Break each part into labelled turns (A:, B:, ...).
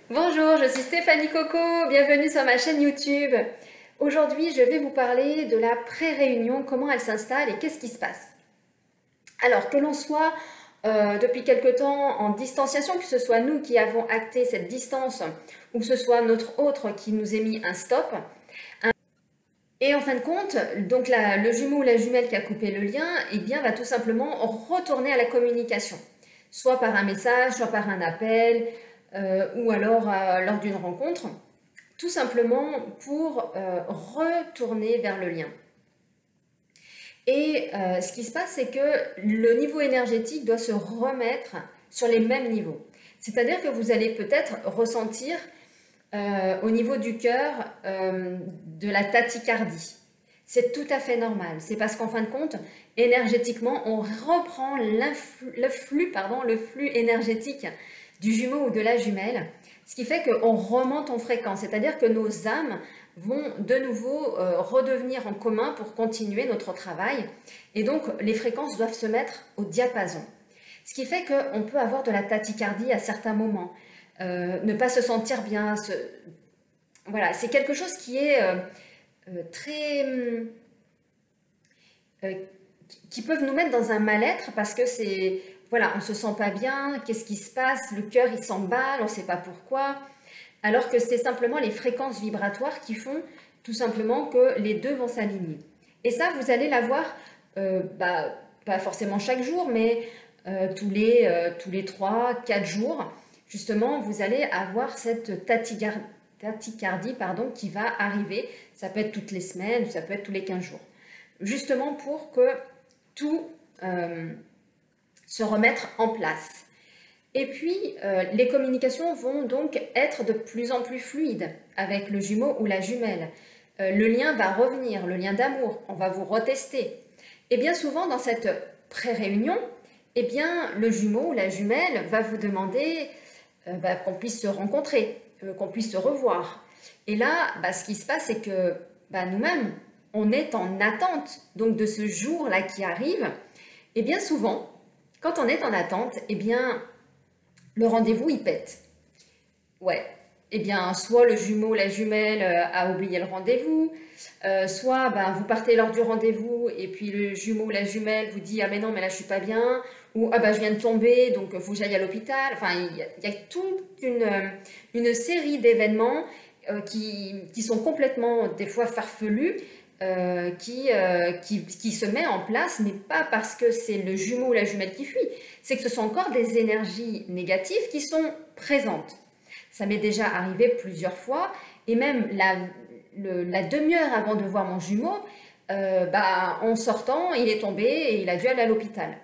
A: Bonjour, je suis Stéphanie Coco, bienvenue sur ma chaîne YouTube. Aujourd'hui, je vais vous parler de la pré-réunion, comment elle s'installe et qu'est-ce qui se passe. Alors, que l'on soit depuis quelque temps en distanciation, que ce soit nous qui avons acté cette distance ou que ce soit notre autre qui nous ait mis un stop. Et en fin de compte, donc le jumeau ou la jumelle qui a coupé le lien, eh bien, va tout simplement retourner à la communication. Soit par un message, soit par un appel, ou alors lors d'une rencontre, tout simplement pour retourner vers le lien. Et ce qui se passe, c'est que le niveau énergétique doit se remettre sur les mêmes niveaux. C'est-à-dire que vous allez peut-être ressentir au niveau du cœur de la tachycardie. C'est tout à fait normal. C'est parce qu'en fin de compte, énergétiquement, on reprend le flux énergétique du jumeau ou de la jumelle, ce qui fait qu'on remonte en fréquence, c'est-à-dire que nos âmes vont de nouveau redevenir en commun pour continuer notre travail, et donc les fréquences doivent se mettre au diapason. Ce qui fait qu'on peut avoir de la tachycardie à certains moments, ne pas se sentir bien, voilà, c'est quelque chose qui est qui peuvent nous mettre dans un mal-être parce que c'est, voilà, on se sent pas bien, qu'est-ce qui se passe, le cœur il s'emballe, on ne sait pas pourquoi, alors que c'est simplement les fréquences vibratoires qui font tout simplement que les deux vont s'aligner. Et ça, vous allez l'avoir, pas forcément chaque jour, mais tous les 3-4 jours, justement, vous allez avoir cette tachycardie qui va arriver. Ça peut être toutes les semaines, ça peut être tous les 15 jours. Justement pour que tout se remette en place. Et puis, les communications vont donc être de plus en plus fluides avec le jumeau ou la jumelle. Le lien va revenir, le lien d'amour, on va vous retester. Et bien souvent, dans cette pré-réunion, eh bien, le jumeau ou la jumelle va vous demander qu'on puisse se rencontrer, qu'on puisse se revoir. Et là, ce qui se passe, c'est que nous-mêmes, on est en attente donc de ce jour-là qui arrive. Et bien souvent, quand on est en attente, eh bien, le rendez-vous, il pète. Ouais. Eh bien, soit le jumeau, la jumelle a oublié le rendez-vous, soit vous partez lors du rendez-vous et puis le jumeau ou la jumelle vous dit « Ah mais non, mais là je suis pas bien » ou « Ah je viens de tomber, donc il faut que j'aille à l'hôpital ». Enfin, il y a toute une série d'événements qui sont complètement, des fois, farfelus, qui se met en place, mais pas parce que c'est le jumeau ou la jumelle qui fuit, c'est que ce sont encore des énergies négatives qui sont présentes. Ça m'est déjà arrivé plusieurs fois, et même la demi-heure avant de voir mon jumeau, en sortant, il est tombé et il a dû aller à l'hôpital.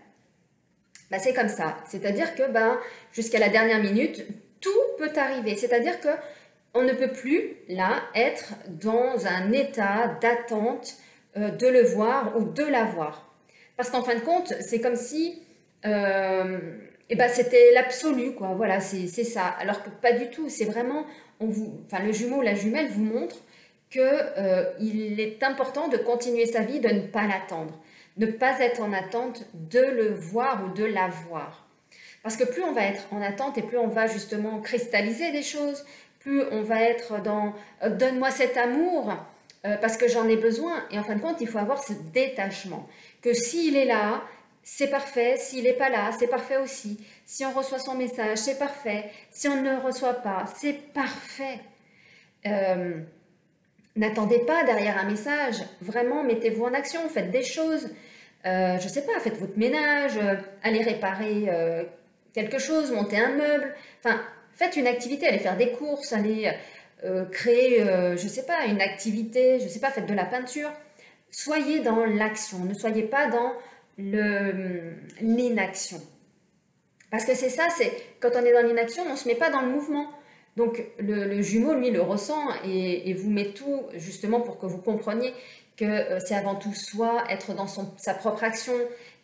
A: C'est comme ça, c'est-à-dire que jusqu'à la dernière minute, tout peut arriver, c'est-à-dire que on ne peut plus, là, être dans un état d'attente de le voir ou de la voir. Parce qu'en fin de compte, c'est comme si c'était l'absolu, quoi. Voilà, c'est ça. Alors que pas du tout, c'est vraiment, le jumeau ou la jumelle vous montre qu'il est important de continuer sa vie, de ne pas l'attendre. Ne pas être en attente de le voir ou de la voir. Parce que plus on va être en attente et plus on va justement cristalliser des choses, plus on va être dans « donne-moi cet amour parce que j'en ai besoin ». Et en fin de compte, il faut avoir ce détachement. Que s'il est là, c'est parfait. S'il n'est pas là, c'est parfait aussi. Si on reçoit son message, c'est parfait. Si on ne le reçoit pas, c'est parfait. N'attendez pas derrière un message. Vraiment, mettez-vous en action. Faites des choses. Je ne sais pas, faites votre ménage. Allez réparer quelque chose, monter un meuble. Enfin, faites une activité, allez faire des courses, allez créer, je ne sais pas, une activité, je ne sais pas, faites de la peinture. Soyez dans l'action, ne soyez pas dans l'inaction. Parce que c'est ça, c'est quand on est dans l'inaction, on ne se met pas dans le mouvement. Donc le jumeau, lui, le ressent et vous met tout justement pour que vous compreniez que c'est avant tout soi, être dans sa propre action.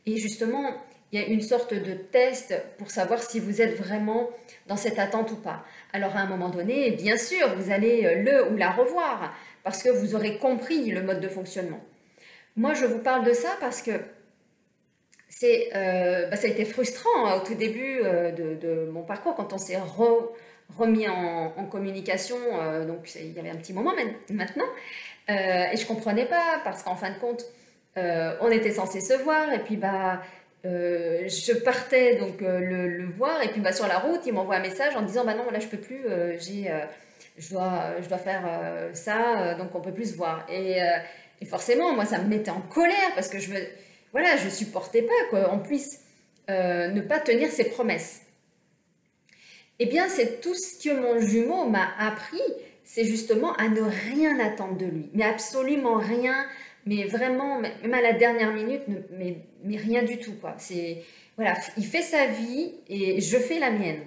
A: Et justement, il y a une sorte de test pour savoir si vous êtes vraiment dans cette attente ou pas. Alors à un moment donné, bien sûr, vous allez le ou la revoir parce que vous aurez compris le mode de fonctionnement. Moi, je vous parle de ça parce que ça a été frustrant au tout début de mon parcours quand on s'est remis en communication, donc il y avait un petit moment maintenant, et je comprenais pas, parce qu'en fin de compte, on était censé se voir, et puis je partais donc le voir, et puis sur la route, il m'envoie un message en disant, bah non, là je peux plus, je dois faire ça, donc on peut plus se voir. Et forcément, moi, ça me mettait en colère, parce que voilà, je supportais pas qu'on puisse ne pas tenir ses promesses. Eh bien, c'est tout ce que mon jumeau m'a appris, c'est justement à ne rien attendre de lui, mais absolument rien, mais vraiment, même à la dernière minute, mais rien du tout, quoi. Voilà, il fait sa vie et je fais la mienne.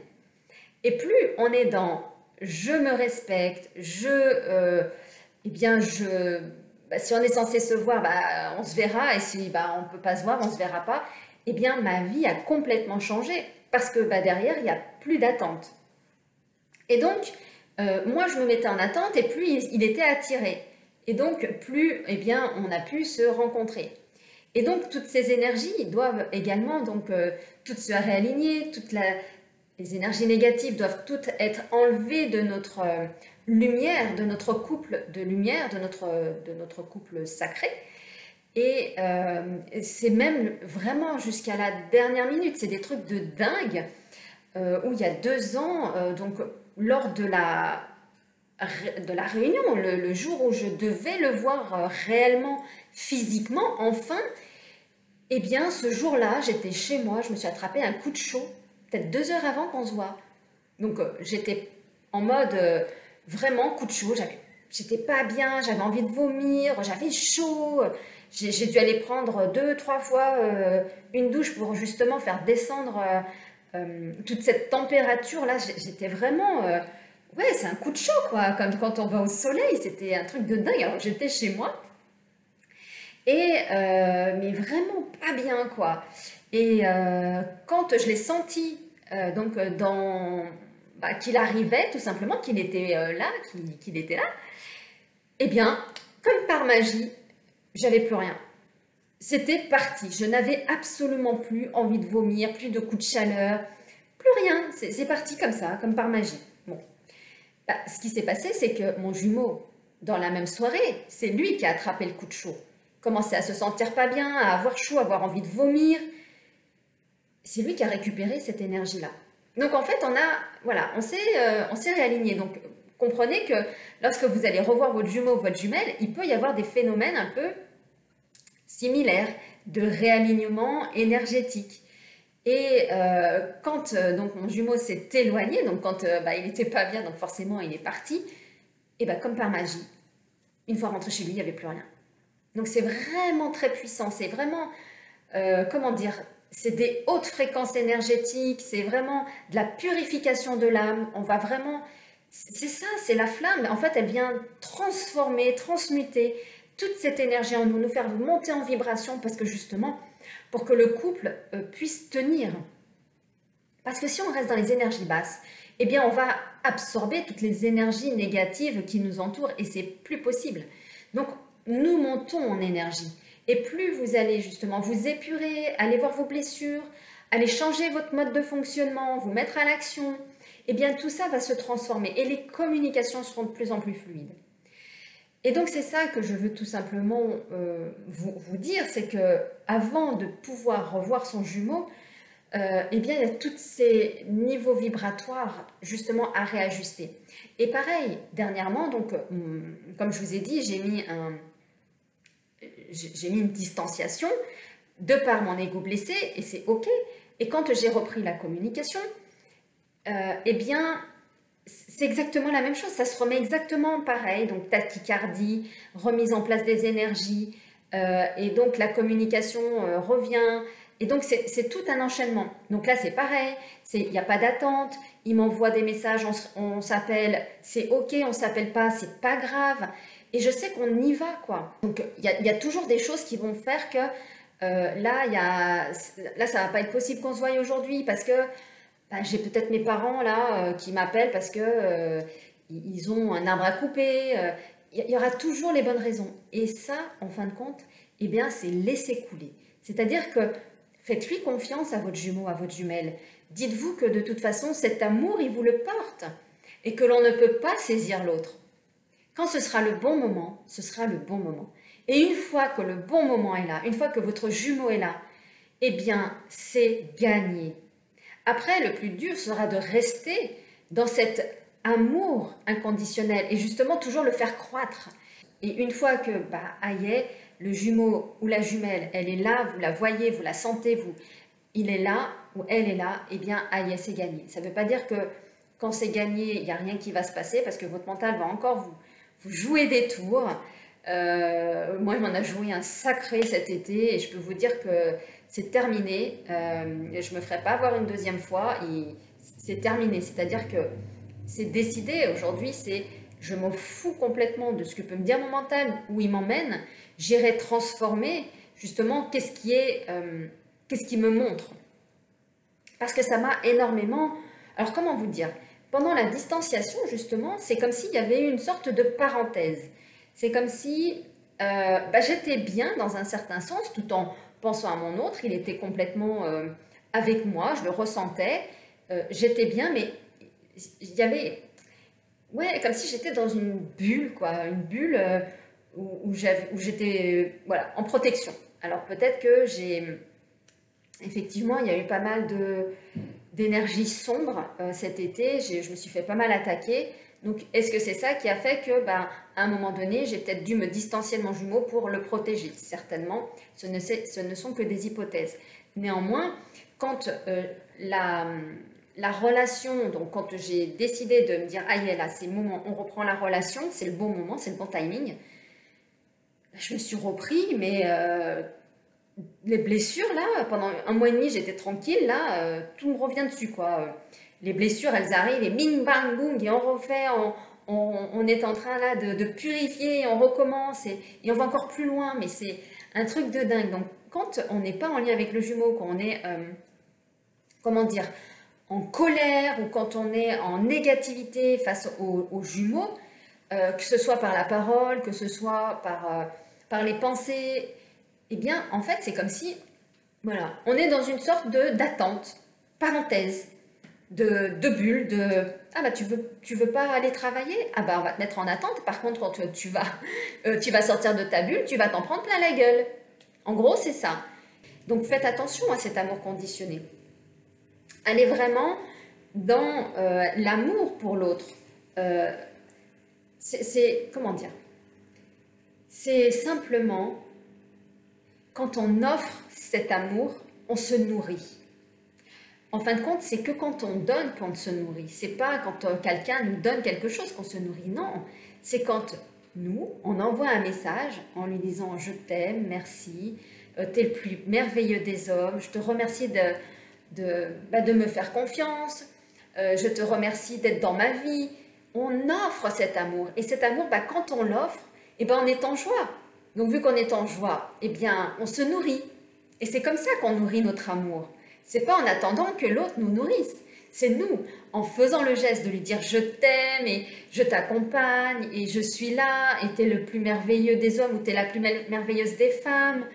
A: Et plus on est dans je me respecte, eh bien, si on est censé se voir, on se verra, et si on ne peut pas se voir, on ne se verra pas, eh bien, ma vie a complètement changé, parce que derrière, il n'y a plus d'attente. Et donc, moi, je me mettais en attente, et plus il était attiré. Et donc, plus, eh bien, on a pu se rencontrer. Et donc, toutes ces énergies doivent également toutes se réaligner, les énergies négatives doivent toutes être enlevées de notre lumière, de notre couple de lumière, de notre couple sacré. Et c'est même vraiment jusqu'à la dernière minute, c'est des trucs de dingue, où il y a 2 ans, donc lors de la réunion, le jour où je devais le voir réellement, physiquement, enfin, eh bien ce jour-là, j'étais chez moi, je me suis attrapé un coup de chaud, peut-être 2 heures avant qu'on se voit. Donc j'étais en mode vraiment coup de chaud, j'étais pas bien, j'avais envie de vomir, j'avais chaud, j'ai dû aller prendre 2-3 fois une douche pour justement faire descendre toute cette température-là. J'étais vraiment... ouais, c'est un coup de chaud, quoi, comme quand on va au soleil, c'était un truc de dingue. Alors j'étais chez moi, mais vraiment pas bien, quoi. Et quand je l'ai senti, qu'il arrivait, tout simplement, qu'il était là, qu'il était là, eh bien, comme par magie, j'avais plus rien. C'était parti. Je n'avais absolument plus envie de vomir, plus de coups de chaleur, plus rien. C'est parti comme ça, comme par magie. Bon. Ce qui s'est passé, c'est que mon jumeau, dans la même soirée, c'est lui qui a attrapé le coup de chaud. Commençait à se sentir pas bien, à avoir chaud, à avoir envie de vomir. C'est lui qui a récupéré cette énergie-là. Donc en fait, on s'est réaligné. Donc comprenez que lorsque vous allez revoir votre jumeau ou votre jumelle, il peut y avoir des phénomènes un peu similaires de réalignement énergétique. Et quand donc mon jumeau s'est éloigné, donc quand il n'était pas bien, donc forcément il est parti, et comme par magie, une fois rentré chez lui, il n'y avait plus rien. Donc c'est vraiment très puissant, c'est vraiment, comment dire, c'est des hautes fréquences énergétiques, c'est vraiment de la purification de l'âme, on va vraiment, c'est ça, c'est la flamme, en fait elle vient transformer, transmuter toute cette énergie en nous, nous faire monter en vibration, parce que justement, pour que le couple puisse tenir. Parce que si on reste dans les énergies basses, eh bien on va absorber toutes les énergies négatives qui nous entourent, et c'est plus possible. Donc nous montons en énergie. Et plus vous allez justement vous épurer, aller voir vos blessures, aller changer votre mode de fonctionnement, vous mettre à l'action, eh bien tout ça va se transformer et les communications seront de plus en plus fluides. Et donc c'est ça que je veux tout simplement vous dire, c'est que avant de pouvoir revoir son jumeau, eh bien il y a tous ces niveaux vibratoires justement à réajuster. Et pareil, dernièrement, donc comme je vous ai dit, j'ai mis une distanciation de par mon ego blessé, et c'est ok. Et quand j'ai repris la communication, eh bien c'est exactement la même chose, ça se remet exactement pareil, donc tachycardie, remise en place des énergies, et donc la communication revient, et donc c'est tout un enchaînement. Donc là c'est pareil, il n'y a pas d'attente, il m'envoie des messages, on s'appelle, c'est ok, on ne s'appelle pas, c'est pas grave, et je sais qu'on y va, quoi. Donc il y a toujours des choses qui vont faire que là ça va pas être possible qu'on se voie aujourd'hui, parce que j'ai peut-être mes parents là qui m'appellent parce que ils ont un arbre à couper. Il y aura toujours les bonnes raisons. Et ça, en fin de compte, eh bien, c'est laisser couler. C'est-à-dire que faites-lui confiance à votre jumeau, à votre jumelle. Dites-vous que de toute façon, cet amour, il vous le porte. et que l'on ne peut pas saisir l'autre. Quand ce sera le bon moment, ce sera le bon moment. Et une fois que le bon moment est là, une fois que votre jumeau est là, eh bien, c'est gagné. Après, le plus dur sera de rester dans cet amour inconditionnel et justement toujours le faire croître. Et une fois que, aïe, le jumeau ou la jumelle, elle est là, vous la voyez, vous la sentez, il est là ou elle est là, eh bien, aïe, c'est gagné. Ça ne veut pas dire que quand c'est gagné, il n'y a rien qui va se passer parce que votre mental va encore vous jouer des tours. Moi, il m'en a joué un sacré cet été et je peux vous dire que c'est terminé. Je ne me ferai pas avoir une deuxième fois. C'est terminé. C'est-à-dire que c'est décidé. Aujourd'hui, je m'en fous complètement de ce que peut me dire mon mental, où il m'emmène. J'irai transformer justement qu'est-ce qui me montre. Parce que ça m'a énormément... Alors, comment vous dire? Pendant la distanciation, justement, c'est comme s'il y avait une sorte de parenthèse. C'est comme si j'étais bien dans un certain sens, tout en pensant à mon autre. Il était complètement avec moi, je le ressentais. J'étais bien, mais il y avait... Ouais, comme si j'étais dans une bulle, quoi. Une bulle où j'étais en protection. Alors peut-être que effectivement, il y a eu pas mal d'énergie sombre cet été. Je me suis fait pas mal attaquer. Donc, est-ce que c'est ça qui a fait que, à un moment donné, j'ai peut-être dû me distancier de mon jumeau pour le protéger? Certainement, ce ne sont que des hypothèses. Néanmoins, quand la relation, donc quand j'ai décidé de me dire, aïe, là, c'est le moment, on reprend la relation, c'est le bon moment, c'est le bon timing, je me suis repris, mais les blessures, là, pendant 1 mois et demi, j'étais tranquille, là, tout me revient dessus, quoi. Les blessures, elles arrivent, et bing, bang, boum, et on refait, on est en train, là, de purifier, on recommence, et on va encore plus loin, mais c'est un truc de dingue. Donc, quand on n'est pas en lien avec le jumeau, quand on est, comment dire, en colère, ou quand on est en négativité face aux jumeaux, que ce soit par la parole, que ce soit par les pensées, eh bien, en fait, c'est comme si, voilà, on est dans une sorte d'attente, parenthèse, de bulle, tu veux pas aller travailler? On va te mettre en attente. Par contre, quand tu vas sortir de ta bulle, tu vas t'en prendre plein la gueule. En gros, c'est ça. Donc, faites attention à cet amour conditionné. Allez vraiment dans l'amour pour l'autre. Comment dire? C'est simplement, quand on offre cet amour, on se nourrit. En fin de compte, c'est que quand on donne qu'on se nourrit. C'est pas quand quelqu'un nous donne quelque chose qu'on se nourrit. Non, c'est quand nous, on envoie un message en lui disant « Je t'aime, merci, t'es le plus merveilleux des hommes, je te remercie de me faire confiance, je te remercie d'être dans ma vie. » On offre cet amour. Et cet amour, quand on l'offre, on est en joie. Donc, vu qu'on est en joie, on se nourrit. Et c'est comme ça qu'on nourrit notre amour. C'est pas en attendant que l'autre nous nourrisse. C'est nous, en faisant le geste de lui dire « je t'aime et je t'accompagne et je suis là et t'es le plus merveilleux des hommes ou t'es la plus merveilleuse des femmes.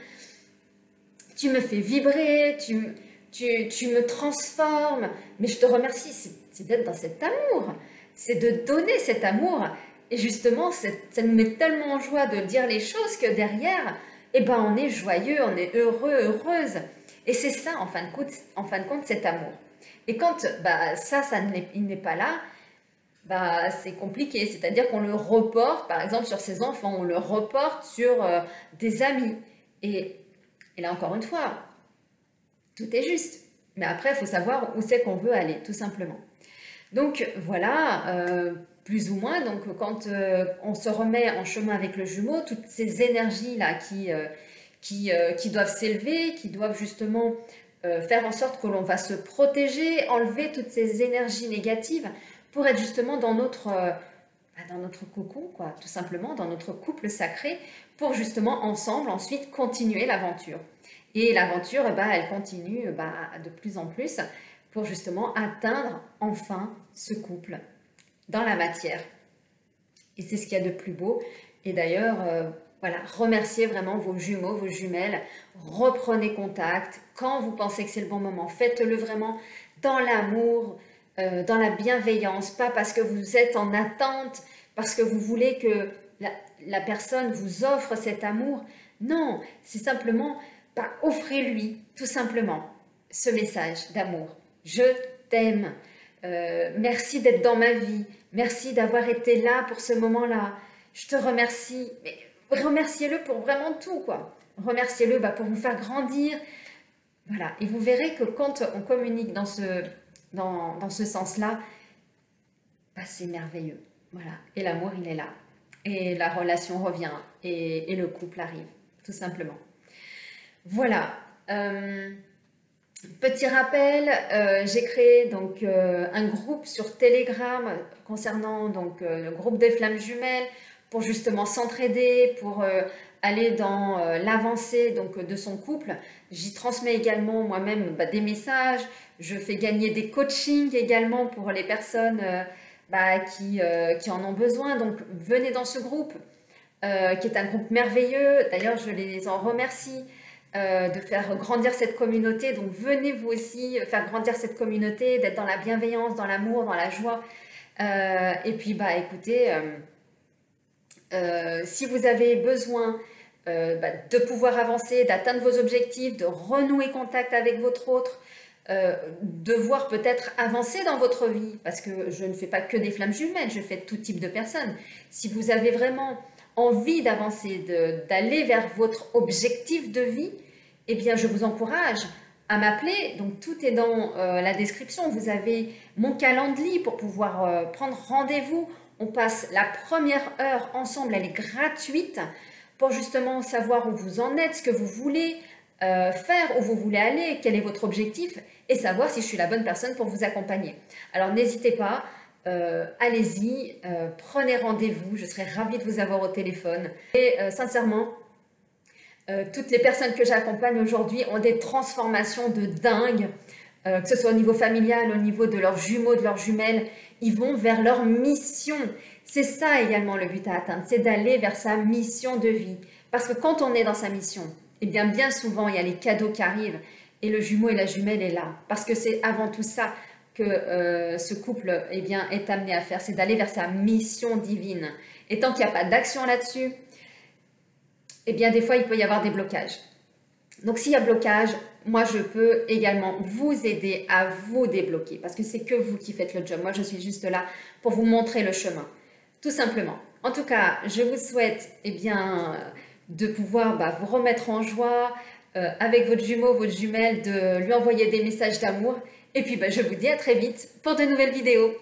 A: Tu me fais vibrer, tu me transformes. Mais je te remercie. » C'est d'être dans cet amour. C'est de donner cet amour. Et justement, ça nous met tellement en joie de dire les choses que derrière, on est joyeux, on est heureux, heureuse. Et c'est ça, en fin de compte, cet amour. Et quand il n'est pas là, c'est compliqué. C'est-à-dire qu'on le reporte, par exemple, sur ses enfants, on le reporte sur des amis. Et là, encore une fois, tout est juste. Mais après, il faut savoir où c'est qu'on veut aller, tout simplement. Donc, voilà, plus ou moins. Donc, quand on se remet en chemin avec le jumeau, toutes ces énergies-là qui doivent s'élever, qui doivent justement faire en sorte que l'on va se protéger, enlever toutes ces énergies négatives pour être justement dans notre cocon, quoi, tout simplement, dans notre couple sacré, pour justement ensemble ensuite continuer l'aventure. Et l'aventure, elle continue de plus en plus pour justement atteindre enfin ce couple dans la matière. Et c'est ce qu'il y a de plus beau. Et d'ailleurs, voilà, remerciez vraiment vos jumeaux, vos jumelles, reprenez contact quand vous pensez que c'est le bon moment, faites-le vraiment dans l'amour, dans la bienveillance, pas parce que vous êtes en attente, parce que vous voulez que la personne vous offre cet amour. Non, c'est simplement, bah, offrez-lui tout simplement ce message d'amour. Je t'aime. Merci d'être dans ma vie. Merci d'avoir été là pour ce moment-là. Je te remercie. Mais remerciez-le pour vraiment tout, quoi. Remerciez-le pour vous faire grandir. Voilà. Et vous verrez que quand on communique dans ce sens-là, c'est merveilleux. Voilà. Et l'amour, il est là. Et la relation revient. Et le couple arrive, tout simplement. Voilà. Petit rappel, j'ai créé donc un groupe sur Telegram concernant donc le groupe des flammes jumelles pour justement s'entraider, pour aller dans l'avancée donc de son couple. J'y transmets également moi-même des messages. Je fais gagner des coachings également pour les personnes qui en ont besoin. Donc venez dans ce groupe qui est un groupe merveilleux. D'ailleurs, je les en remercie. De faire grandir cette communauté. Donc venez vous aussi faire grandir cette communauté, d'être dans la bienveillance, dans l'amour, dans la joie. Et puis écoutez, si vous avez besoin de pouvoir avancer, d'atteindre vos objectifs, de renouer contact avec votre autre, de voir peut-être avancer dans votre vie, parce que je ne fais pas que des flammes jumelles, je fais tout type de personnes. Si vous avez vraiment envie d'avancer, d'aller vers votre objectif de vie, eh bien, je vous encourage à m'appeler. Donc, tout est dans la description. Vous avez mon calendrier pour pouvoir prendre rendez-vous. On passe la première heure ensemble, elle est gratuite pour justement savoir où vous en êtes, ce que vous voulez faire, où vous voulez aller, quel est votre objectif et savoir si je suis la bonne personne pour vous accompagner. Alors, n'hésitez pas. Allez-y, prenez rendez-vous, je serai ravie de vous avoir au téléphone. Et sincèrement, toutes les personnes que j'accompagne aujourd'hui ont des transformations de dingue, que ce soit au niveau familial, au niveau de leurs jumeaux, de leurs jumelles, ils vont vers leur mission. C'est ça également le but à atteindre, c'est d'aller vers sa mission de vie. Parce que quand on est dans sa mission, eh bien souvent il y a les cadeaux qui arrivent et le jumeau et la jumelle est là. Parce que c'est avant tout ça que ce couple est amené à faire, c'est d'aller vers sa mission divine. Et tant qu'il n'y a pas d'action là-dessus, des fois, il peut y avoir des blocages. Donc, s'il y a blocage, moi, je peux également vous aider à vous débloquer parce que c'est que vous qui faites le job. Moi, je suis juste là pour vous montrer le chemin, tout simplement. En tout cas, je vous souhaite de pouvoir vous remettre en joie avec votre jumeau, votre jumelle, de lui envoyer des messages d'amour. Et puis, je vous dis à très vite pour de nouvelles vidéos.